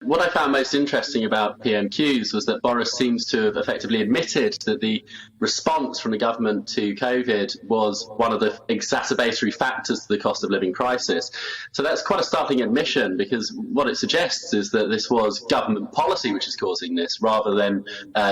What I found most interesting about PMQs was that Boris seems to have effectively admitted that the response from the government to COVID was one of the exacerbatory factors to the cost of living crisis. So that's quite a startling admission, because what it suggests is that this was government policy which is causing this, rather than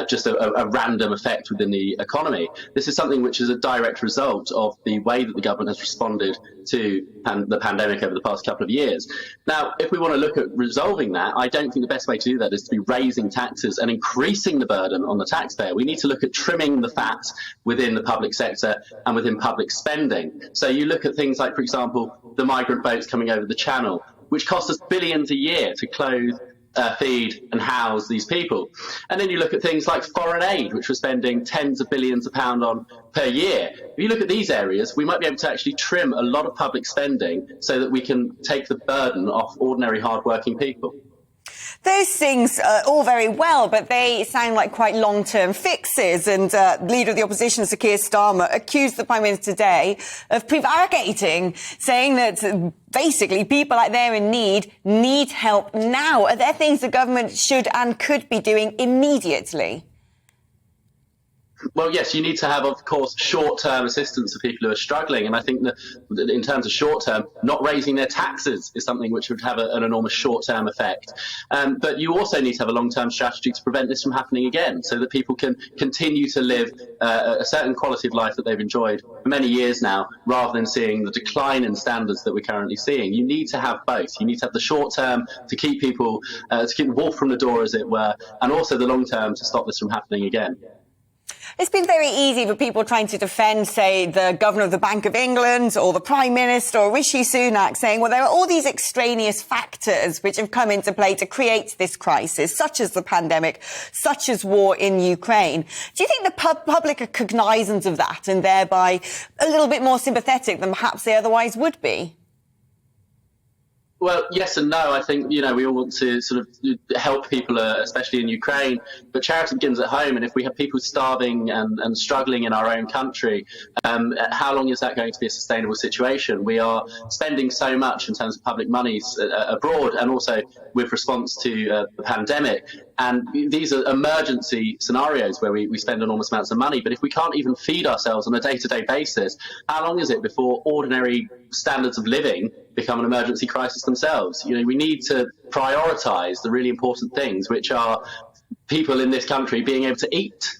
just a random effect within the economy. This is something which is a direct result of the way that the government has responded to the pandemic over the past couple of years. Now, if we want to look at resolving that, I don't think the best way to do that is to be raising taxes and increasing the burden on the taxpayer. We need to look at trimming the fat within the public sector and within public spending. So you look at things like, for example, the migrant boats coming over the Channel, which cost us billions a year to clothe, feed and house these people. And then you look at things like foreign aid, which we're spending tens of billions of pounds on per year. If you look at these areas, we might be able to actually trim a lot of public spending so that we can take the burden off ordinary hard-working people. Those things are all very well, but they sound like quite long-term fixes. And Leader of the Opposition, Sir Keir Starmer, accused the Prime Minister today of prevaricating, saying that basically people out there in need help now. Are there things the government should and could be doing immediately? Well, yes, you need to have, of course, short-term assistance for people who are struggling. And I think that in terms of short-term, not raising their taxes is something which would have an enormous short-term effect. But you also need to have a long-term strategy to prevent this from happening again, so that people can continue to live a certain quality of life that they've enjoyed for many years now, rather than seeing the decline in standards that we're currently seeing. You need to have both. You need to have the short-term to keep people, to keep the wolf from the door, as it were, and also the long-term to stop this from happening again. It's been very easy for people trying to defend, say, the Governor of the Bank of England or the Prime Minister or Rishi Sunak, saying, well, there are all these extraneous factors which have come into play to create this crisis, such as the pandemic, such as war in Ukraine. Do you think the public are cognizant of that and thereby a little bit more sympathetic than perhaps they otherwise would be? Well, yes and no. I think, we all want to sort of help people, especially in Ukraine, but charity begins at home. And if we have people starving and struggling in our own country, how long is that going to be a sustainable situation? We are spending so much in terms of public monies abroad, and also with response to the pandemic. And these are emergency scenarios where we spend enormous amounts of money. But if we can't even feed ourselves on a day-to-day basis, how long is it before ordinary standards of living become an emergency crisis themselves? We need to prioritise the really important things, which are people in this country being able to eat,